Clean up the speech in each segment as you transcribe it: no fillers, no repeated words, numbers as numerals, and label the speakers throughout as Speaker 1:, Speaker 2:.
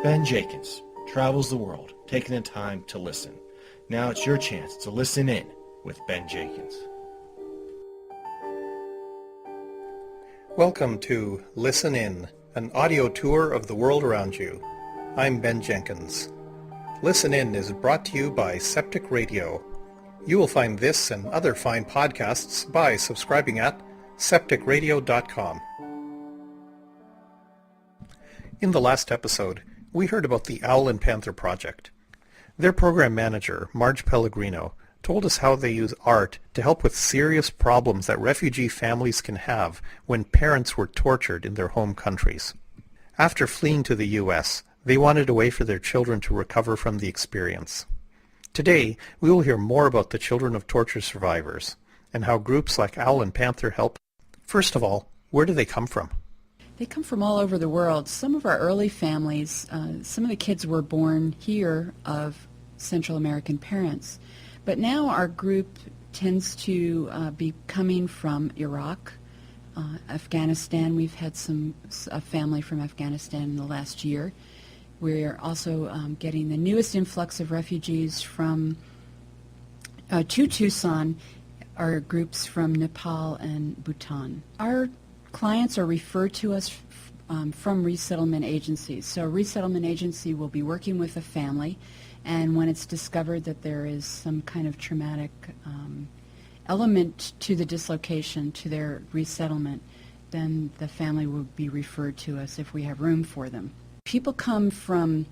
Speaker 1: Ben Jenkins travels the world, taking the time to listen. Now it's your chance to listen in with Ben Jenkins.
Speaker 2: Welcome to Listen In, an audio tour of the world around you. I'm Ben Jenkins. Listen In is brought to you by Septic Radio. You will find this and other fine podcasts by subscribing at septicradio.com. In the last episode, we heard about the Owl and Panther Project. Their program manager, Marge Pellegrino, told us how they use art to help with serious problems that refugee families can have when parents were tortured in their home countries. After fleeing to the U.S., they wanted a way for their children to recover from the experience. Today, we will hear more about the children of torture survivors and how groups like Owl and Panther help. First of all, where do they come from?
Speaker 3: They come from all over the world. Some of our early families, some of the kids were born here of Central American parents. But now our group tends to be coming from Iraq, Afghanistan. We've had a family from Afghanistan in the last year. We're also getting the newest influx of refugees from to Tucson, are groups from Nepal and Bhutan. Our clients are referred to us from resettlement agencies. So a resettlement agency will be working with a family, and when it's discovered that there is some kind of traumatic element to the dislocation, to their resettlement, then the family will be referred to us if we have room for them. People come from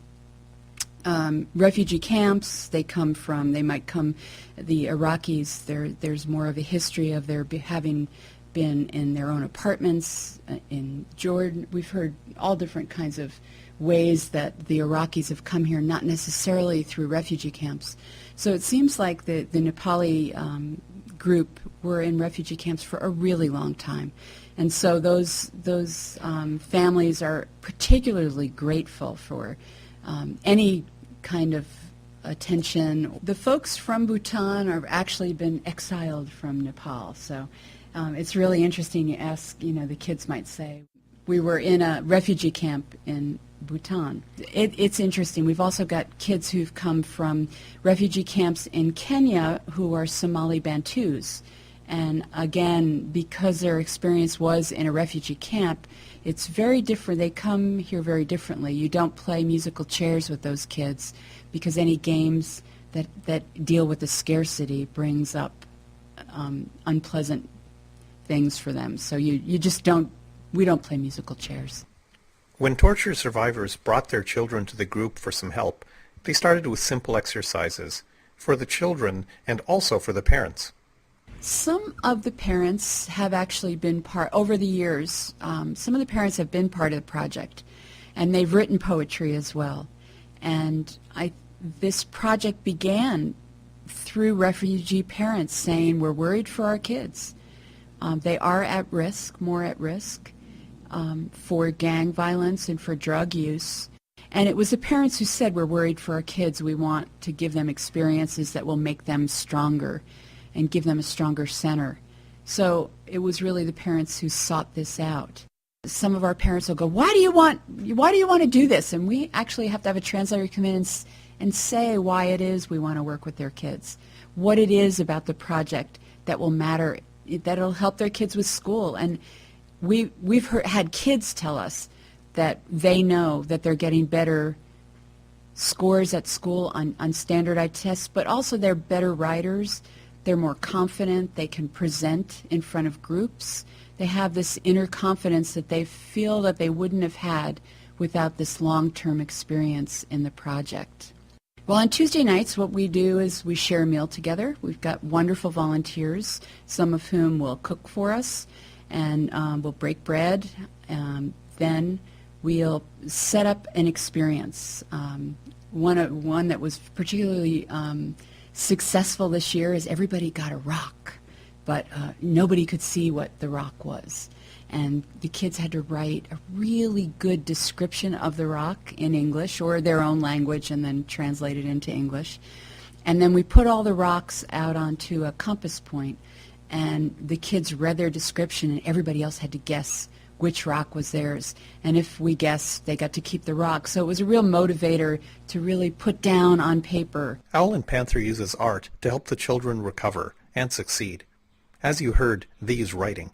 Speaker 3: refugee camps. They might come, the Iraqis, there's more of a history of their having been in their own apartments in Jordan. We've heard all different kinds of ways that the Iraqis have come here, not necessarily through refugee camps. So it seems like the Nepali group were in refugee camps for a really long time. And so those families are particularly grateful for any kind of attention. The folks from Bhutan have actually been exiled from Nepal. So it's really interesting. You ask, the kids might say, we were in a refugee camp in Bhutan. It's interesting. We've also got kids who've come from refugee camps in Kenya who are Somali Bantus. And again, because their experience was in a refugee camp, it's very different. They come here very differently. You don't play musical chairs with those kids because any games that deal with the scarcity brings up unpleasant things for them. So we don't play musical chairs.
Speaker 2: When torture survivors brought their children to the group for some help, they started with simple exercises for the children and also for the parents.
Speaker 3: Some of the parents have actually been over the years, some of the parents have been part of the project, and they've written poetry as well. And this project began through refugee parents saying, we're worried for our kids. They are at risk, more at risk, for gang violence and for drug use. And it was the parents who said, we're worried for our kids. We want to give them experiences that will make them stronger and give them a stronger center. So it was really the parents who sought this out. Some of our parents will go, why do you want to do this? And we actually have to have a translator come in and say why it is we want to work with their kids, what it is about the project that will matter, that'll help their kids with school. And we've had kids tell us that they know that they're getting better scores at school on standardized tests, but also they're better writers. They're more confident. They can present in front of groups. They have this inner confidence that they feel that they wouldn't have had without this long-term experience in the project. Well, on Tuesday nights, what we do is we share a meal together. We've got wonderful volunteers, some of whom will cook for us, and we'll break bread. Then we'll set up an experience. One that was particularly successful this year is everybody got a rock, but nobody could see what the rock was. And the kids had to write a really good description of the rock in English or their own language and then translate it into English. And then we put all the rocks out onto a compass point, and the kids read their description and everybody else had to guess which rock was theirs. And if we guessed, they got to keep the rock. So it was a real motivator to really put down on paper.
Speaker 2: Owl and Panther uses art to help the children recover and succeed. As you heard, they use writing,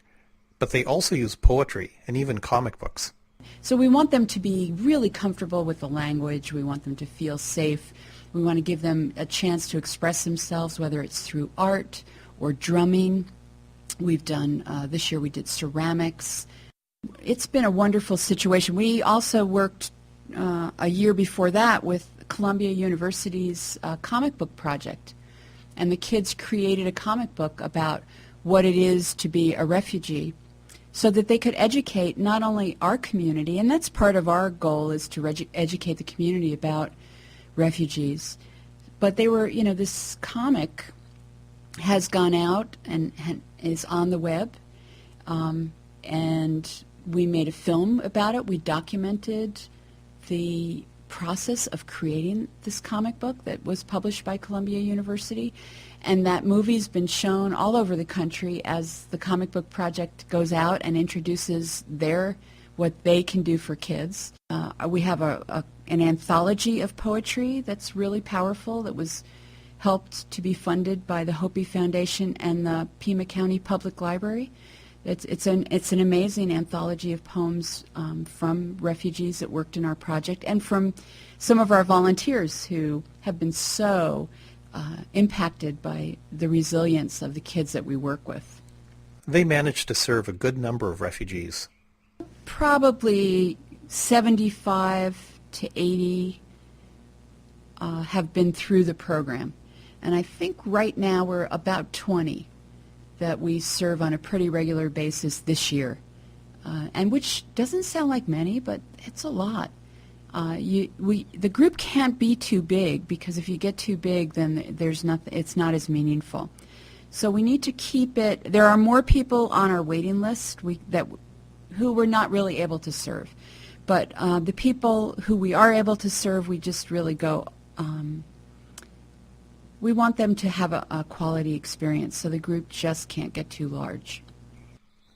Speaker 2: but they also use poetry and even comic books.
Speaker 3: So we want them to be really comfortable with the language. We want them to feel safe. We want to give them a chance to express themselves, whether it's through art or drumming. We've done, this year we did ceramics. It's been a wonderful situation. We also worked a year before that with Columbia University's comic book project. And the kids created a comic book about what it is to be a refugee so that they could educate not only our community, and that's part of our goal, is to educate the community about refugees. But they were, this comic has gone out and is on the web, and we made a film about it. We documented the process of creating this comic book that was published by Columbia University, and that movie's been shown all over the country as the comic book project goes out and introduces what they can do for kids. We have an anthology of poetry that's really powerful that was helped to be funded by the Hopi Foundation and the Pima County Public Library. It's an amazing anthology of poems from refugees that worked in our project and from some of our volunteers who have been so impacted by the resilience of the kids that we work with.
Speaker 2: They managed to serve a good number of refugees.
Speaker 3: Probably 75 to 80 have been through the program. And I think right now we're about 20 that we serve on a pretty regular basis this year, and which doesn't sound like many, but it's a lot. The group can't be too big, because if you get too big, then there's nothing. It's not as meaningful. So we need to keep it. There are more people on our waiting list who we're not really able to serve, but the people who we are able to serve, we just really go. We want them to have a quality experience, so the group just can't get too large.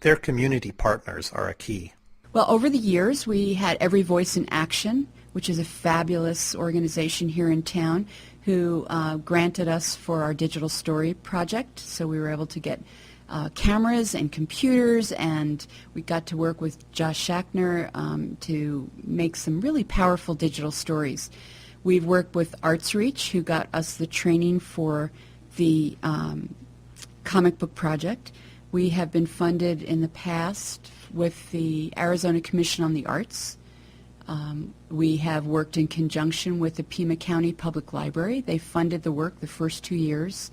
Speaker 2: Their community partners are a key.
Speaker 3: Well, over the years, we had Every Voice in Action, which is a fabulous organization here in town, who granted us for our digital story project. So we were able to get cameras and computers, and we got to work with Josh Schachner to make some really powerful digital stories. We've worked with Arts Reach, who got us the training for the comic book project. We have been funded in the past with the Arizona Commission on the Arts. We have worked in conjunction with the Pima County Public Library. They funded the work the first 2 years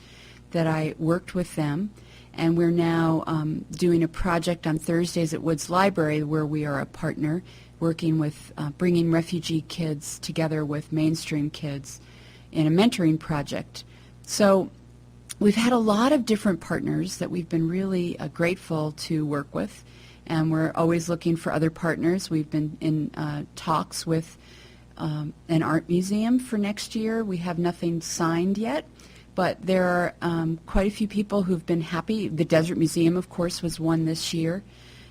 Speaker 3: that I worked with them. And we're now doing a project on Thursdays at Woods Library where we are a partner, working with bringing refugee kids together with mainstream kids in a mentoring project. So we've had a lot of different partners that we've been really grateful to work with, and we're always looking for other partners. We've been in talks with an art museum for next year. We have nothing signed yet, but there are quite a few people who've been happy. The Desert Museum, of course, was one this year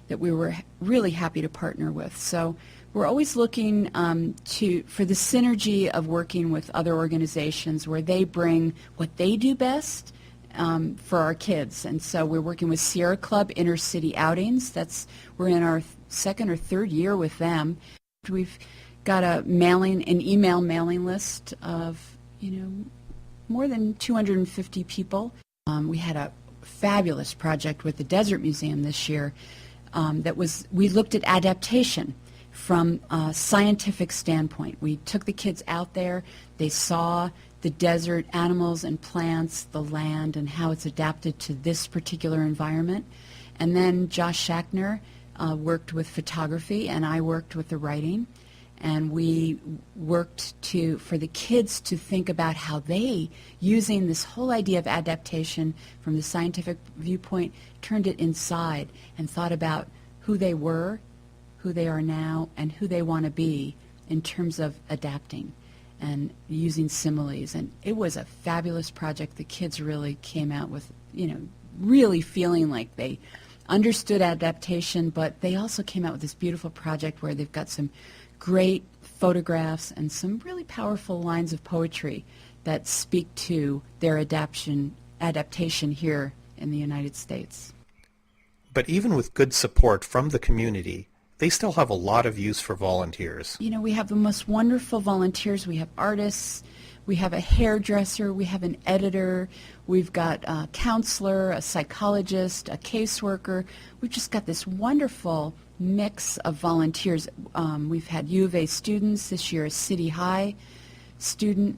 Speaker 3: that we were really happy to partner with. So we're always looking for the synergy of working with other organizations where they bring what they do best for our kids. And so we're working with Sierra Club Inner City Outings. We're in our second or third year with them. We've got an email mailing list of more than 250 people. We had a fabulous project with the Desert Museum this year. We looked at adaptation from a scientific standpoint. We took the kids out there. They saw the desert animals and plants, the land, and how it's adapted to this particular environment. And then Josh Schachner worked with photography, and I worked with the writing. And we worked for the kids to think about how they, using this whole idea of adaptation from the scientific viewpoint, turned it inside and thought about who they were, who they are now, and who they want to be in terms of adapting and using similes. And it was a fabulous project. The kids really came out with, really feeling like they understood adaptation, but they also came out with this beautiful project where they've got some great photographs and some really powerful lines of poetry that speak to their adaptation here in the United States.
Speaker 2: But even with good support from the community, they still have a lot of use for volunteers.
Speaker 3: You know, we have the most wonderful volunteers. We have artists, we have a hairdresser, we have an editor, we've got a counselor, a psychologist, a caseworker. We've just got this wonderful mix of volunteers. We've had U of A students this year, a City High student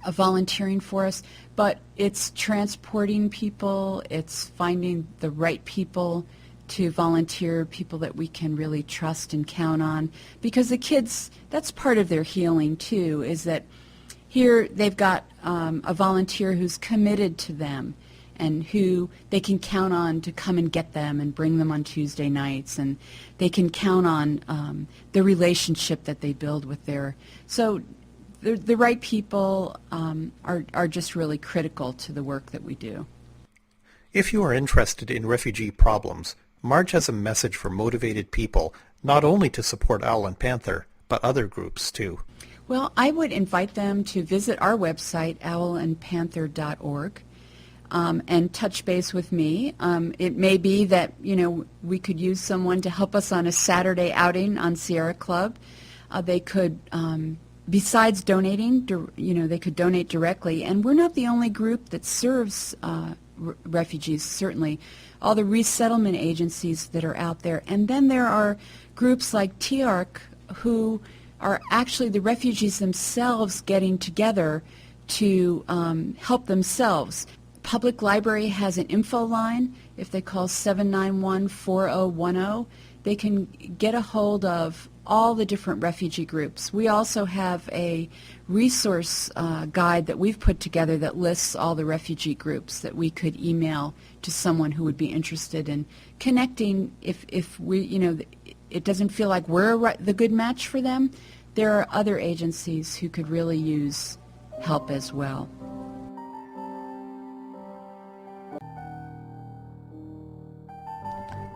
Speaker 3: volunteering for us, but it's transporting people, it's finding the right people to volunteer, people that we can really trust and count on, because the kids, that's part of their healing too, is that here they've got a volunteer who's committed to them and who they can count on to come and get them and bring them on Tuesday nights, and they can count on the relationship that they build with their, so the right people are just really critical to the work that we do.
Speaker 2: If you are interested in refugee problems, Marge has a message for motivated people, not only to support Owl and Panther, but other groups too.
Speaker 3: Well, I would invite them to visit our website, owlandpanther.org, and touch base with me. It may be that, we could use someone to help us on a Saturday outing on Sierra Club. They could, besides donating, they could donate directly. And we're not the only group that serves refugees, certainly. All the resettlement agencies that are out there. And then there are groups like TARC who are actually the refugees themselves getting together to help themselves. Public Library has an info line. If they call 791-4010, they can get a hold of all the different refugee groups. We also have a resource guide that we've put together that lists all the refugee groups that we could email to someone who would be interested in connecting. If we, it doesn't feel like we're the good match for them, there are other agencies who could really use help as well.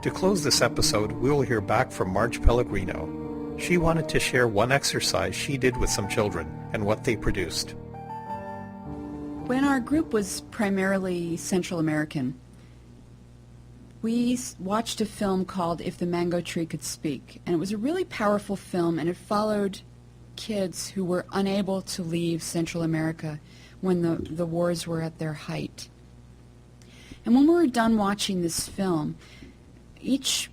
Speaker 2: To close this episode, we will hear back from Marge Pellegrino. She wanted to share one exercise she did with some children and what they produced.
Speaker 3: When our group was primarily Central American, we watched a film called If the Mango Tree Could Speak, and it was a really powerful film, and it followed kids who were unable to leave Central America when the wars were at their height. And when we were done watching this film, each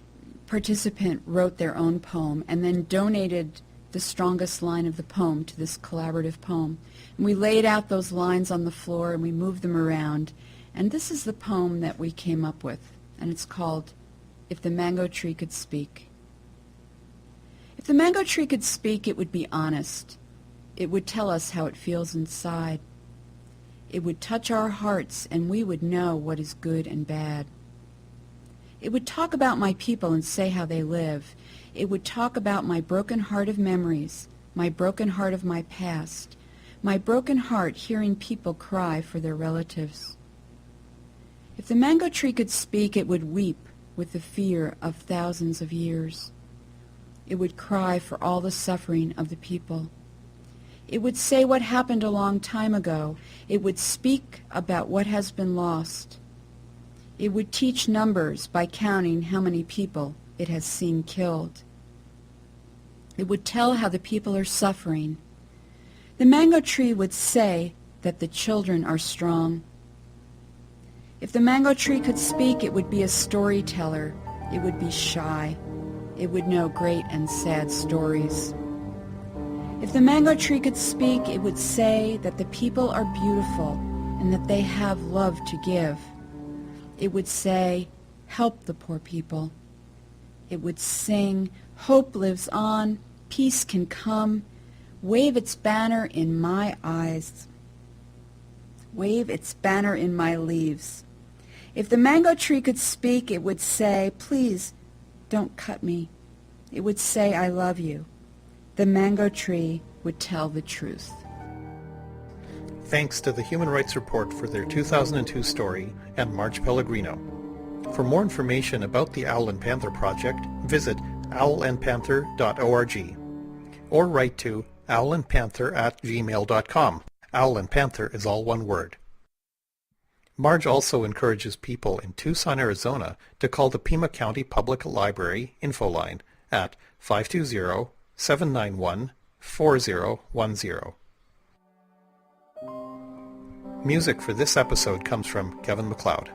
Speaker 3: participant wrote their own poem and then donated the strongest line of the poem to this collaborative poem. And we laid out those lines on the floor and we moved them around. And this is the poem that we came up with, and it's called If the Mango Tree Could Speak. If the mango tree could speak, it would be honest. It would tell us how it feels inside. It would touch our hearts and we would know what is good and bad. It would talk about my people and say how they live. It would talk about my broken heart of memories, my broken heart of my past, my broken heart hearing people cry for their relatives. If the mango tree could speak, it would weep with the fear of thousands of years. It would cry for all the suffering of the people. It would say what happened a long time ago. It would speak about what has been lost. It would teach numbers by counting how many people it has seen killed. It would tell how the people are suffering. The mango tree would say that the children are strong. If the mango tree could speak, it would be a storyteller. It would be shy. It would know great and sad stories. If the mango tree could speak, it would say that the people are beautiful and that they have love to give. It would say, help the poor people. It would sing, hope lives on, peace can come. Wave its banner in my eyes. Wave its banner in my leaves. If the mango tree could speak, it would say, please don't cut me. It would say, I love you. The mango tree would tell the truth. Thanks to the Human Rights Report for their 2002 story and Marge Pellegrino.
Speaker 2: For more information about the Owl and Panther Project, visit owlandpanther.org or write to owlandpanther@gmail.com. Owl and Panther is all one word. Marge also encourages people in Tucson, Arizona to call the Pima County Public Library info line at 520-791-4010. Music for this episode comes from Kevin MacLeod.